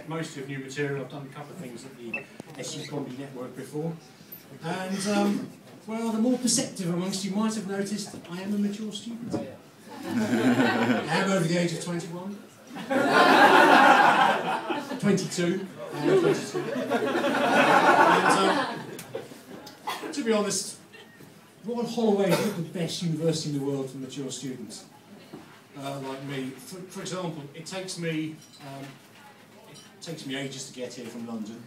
Mostly of new material. I've done a couple of things at the SU Comedy Network before. And, well, the more perceptive amongst you might have noticed I am a mature student. I am over the age of 21. 22. I am 22. And, to be honest, Royal Holloway is not the best university in the world for mature students. Like me. For example, it takes me ages to get here from London.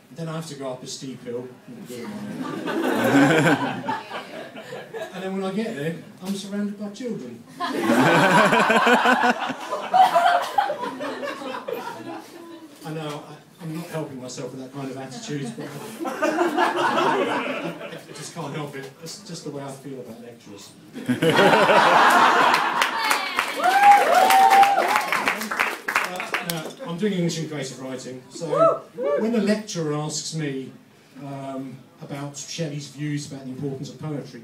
And then I have to go up a steep hill. And then when I get there, I'm surrounded by children. I know, I'm not helping myself with that kind of attitude, but I just can't help it. That's just the way I feel about lecturers. I'm doing English and creative writing, so when a lecturer asks me about Shelley's views about the importance of poetry,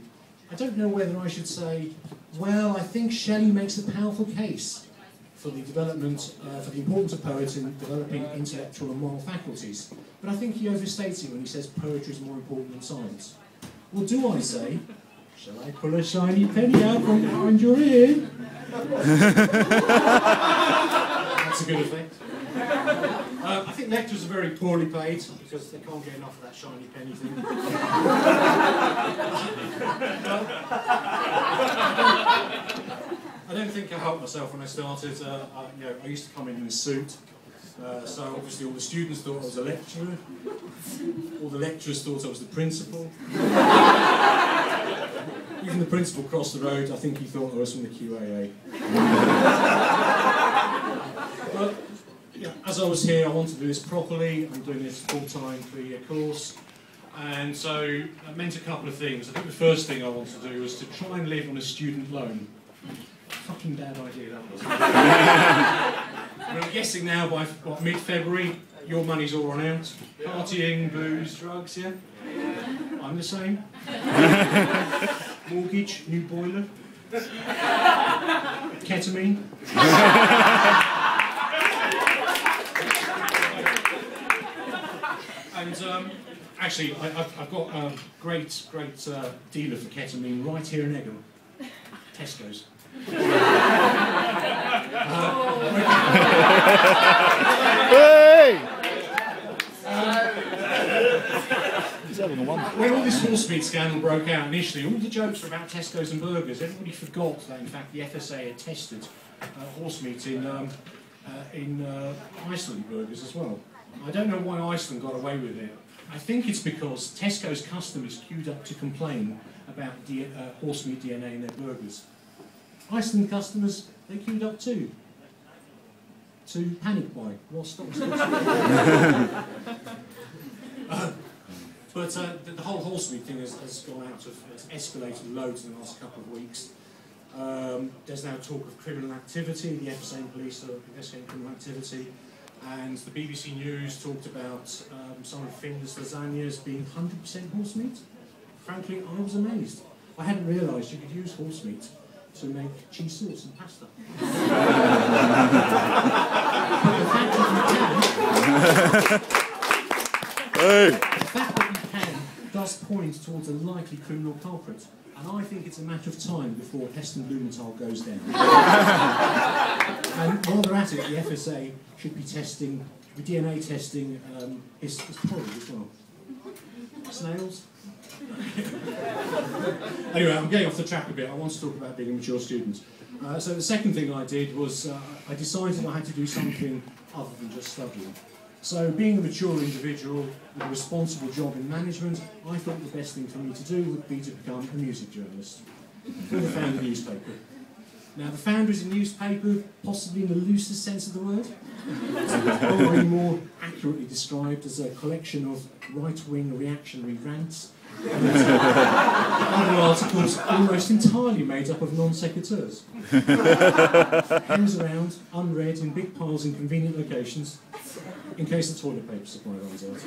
I don't know whether I should say, well, I think Shelley makes a powerful case for the development, for the importance of poetry in developing intellectual and moral faculties, but I think he overstates it when he says poetry is more important than science. Or do I say, shall I pull a shiny penny out from behind your ear? That's a good effect. I think lecturers are very poorly paid because they can't get enough of that shiny penny thing. I don't think I helped myself when I started. I used to come in a suit, so obviously all the students thought I was a lecturer. All the lecturers thought I was the principal. Even the principal crossed the road. I think he thought I was from the QAA. But, yeah, as I was here, I wanted to do this properly. I'm doing this full-time 3-year course, and so that meant a couple of things. I think the first thing I wanted to do was to try and live on a student loan. Fucking bad idea that was. But I'm guessing now by mid-February, your money's all run out. Partying, booze, drugs, yeah? I'm the same. Mortgage, new boiler. Ketamine. And actually, I've got a great dealer for ketamine right here in Egham. Tesco's. Hey! When all this horse meat scandal broke out initially, all the jokes were about Tesco's and burgers. Everybody forgot that, in fact, the FSA had tested horse meat in Iceland burgers as well. I don't know why Iceland got away with it. I think it's because Tesco's customers queued up to complain about horse meat DNA in their burgers. Iceland customers, they queued up too. To panic buy. What stops? But the whole horse meat thing has gone out of, it's escalated loads in the last couple of weeks. There's now talk of criminal activity. The FSA and police are investigating criminal activity. And the BBC News talked about some of Finland's lasagnas being 100% horse meat. Frankly, I was amazed. I hadn't realised you could use horse meat to make cheese sauce and pasta. But the fact that you can does point towards a likely criminal culprit. And I think it's a matter of time before Heston Blumenthal goes down. And while they're at it, the FSA should be testing, DNA testing his product as well. Snails? Anyway, I'm getting off the track a bit. I want to talk about being a mature student. So the second thing I did was I decided I had to do something other than just studying. So being a mature individual with a responsible job in management, I thought the best thing for me to do would be to become a music journalist. Or the Founder newspaper. Now the Founder is a newspaper, possibly in the loosest sense of the word. It's probably more accurately described as a collection of right-wing reactionary rants. Other articles almost entirely made up of non-sequiturs. Hangs around, unread, in big piles in convenient locations, in case the toilet paper supply runs out.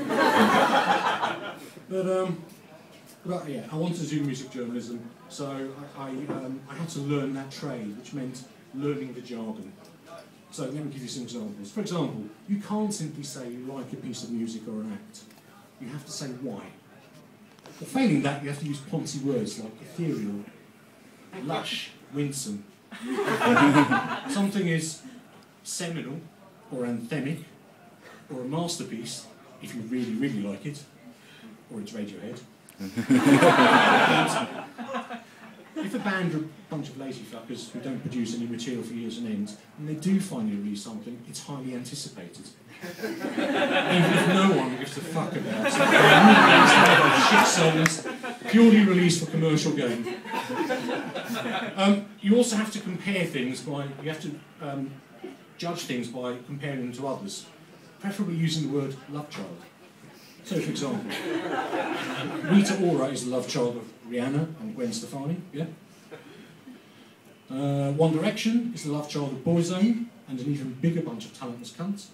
But yeah, I wanted to do music journalism, so I had to learn that trade, which meant learning the jargon. So let me give you some examples. For example, you can't simply say you like a piece of music or an act. You have to say why. But failing that, you have to use poncy words like ethereal, lush, winsome. Something is seminal or anthemic or a masterpiece if you really, really like it, or it's Radiohead. If a band are a bunch of lazy fuckers who don't produce any material for years on end, and they do finally release something, it's highly anticipated. Even if no one gives a fuck about it, shit songs, purely released for commercial gain. You also have to compare things by, you have to judge things by comparing them to others, preferably using the word love child. So, for example, Rita Ora is the love child of Rihanna and Gwen Stefani, yeah? One Direction is the love child of Boyzone and an even bigger bunch of talentless cunts.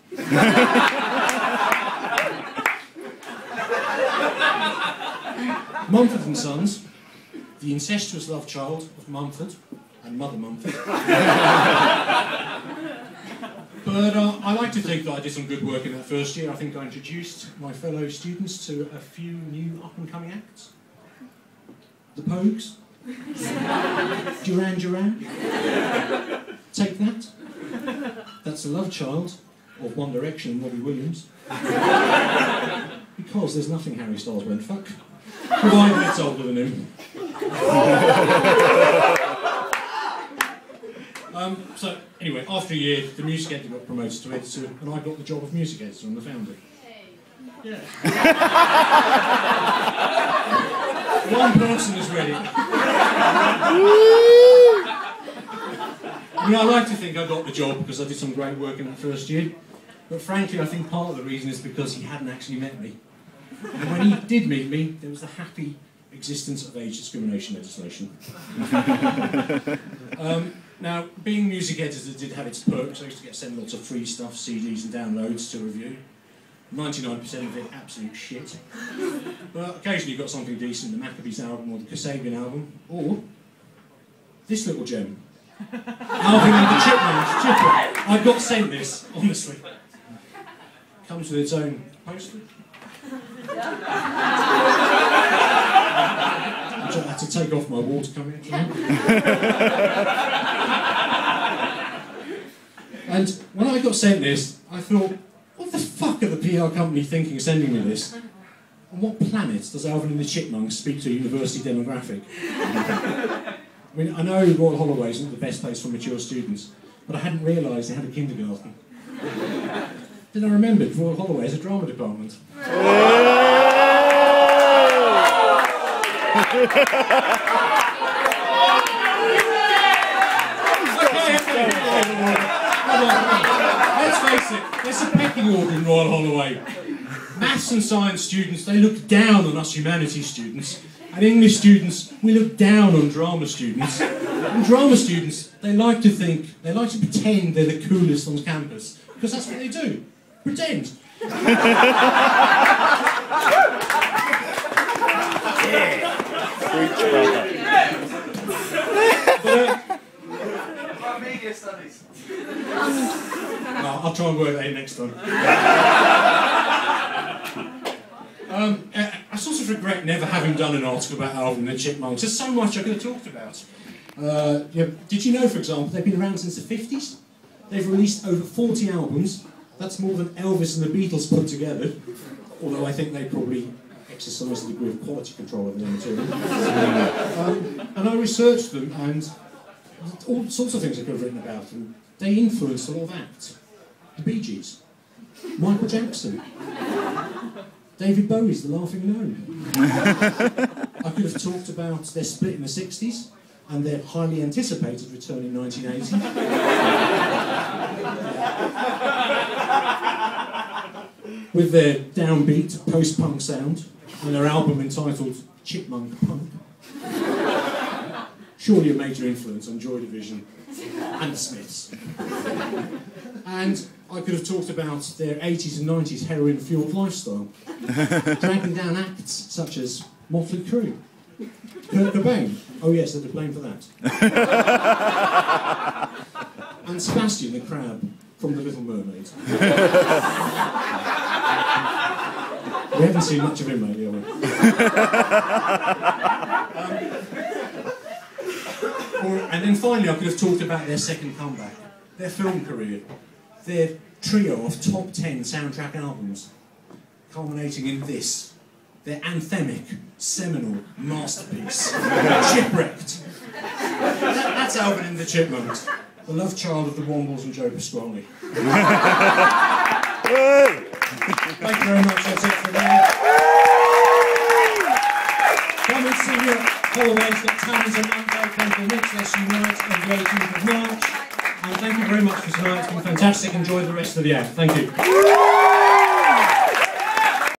Mumford & Sons, the incestuous love child of Mumford and Mother Mumford. But I like to think that I did some good work in that first year. I think I introduced my fellow students to a few new up-and-coming acts. The Pogues. Duran Duran. Take That. That's the love child of One Direction and Robbie Williams. Because there's nothing Harry Styles won't fuck, provided it's older than him. So, anyway, after a year, the music editor got promoted to editor, and I got the job of music editor and the founder. Yeah. One person is ready. I mean, I like to think I got the job because I did some great work in that first year, but frankly, I think part of the reason is because he hadn't actually met me. And when he did meet me, there was the happy existence of age discrimination legislation. Now, being music editor did have its perks. I used to get sent lots of free stuff, CDs and downloads to review. 99% of it absolute shit. But occasionally you got something decent, the Maccabees album or the Kasabian album, or this little gem. Alvin and the Chipmunks, Chipper. I got sent this, honestly. Comes with its own poster. Which I had to take off my wall to come in. And when I got sent this, I thought, what the fuck are the PR company thinking of sending me this? On what planet does Alvin and the Chipmunks speak to a university demographic? I mean, I know Royal Holloway isn't the best place for mature students, but I hadn't realised they had a kindergarten. Then I remembered Royal Holloway has a drama department. Let's face it, there's a pecking order in Royal Holloway. Maths and science students, they look down on us humanities students, and English students, we look down on drama students. And drama students, they like to pretend they're the coolest on campus, because that's what they do, pretend. Media studies. No, I'll try and work that in next time. I sort of regret never having done an article about Alvin and the Chipmunks. There's so much I could have talked about. Did you know, for example, they've been around since the 50s? They've released over 40 albums. That's more than Elvis and the Beatles put together. Although I think they probably exercise a degree of quality control over their material. And I researched them, and all sorts of things I could have written about them. They influenced a lot of acts. The Bee Gees, Michael Jackson, David Bowie's The Laughing Gnome. I could have talked about their split in the 60s and their highly anticipated return in 1980. With their downbeat post-punk sound and their album entitled Chipmunk Punk. Surely a major influence on Joy Division and the Smiths. And I could have talked about their 80s and 90s heroin-fueled lifestyle, dragging down acts such as Motley Crue, Kurt Cobain, oh yes, they're to blame for that, and Sebastian the Crab, from The Little Mermaid. We haven't seen much of him lately, have we? And then finally I could have talked about their second comeback, their film career, their trio of top 10 soundtrack albums, culminating in this, their anthemic, seminal masterpiece, Shipwrecked. That's Alvin and the Chipmunks, the love child of the Wombles and Joe Pasquale. Thank you very much, that's it for now. Come and see you at Holloway's, got Towns and Monday, come to the next lesson night on the 18th of March. And thank you very much for tonight, it's been fantastic, enjoy the rest of the act. Thank you.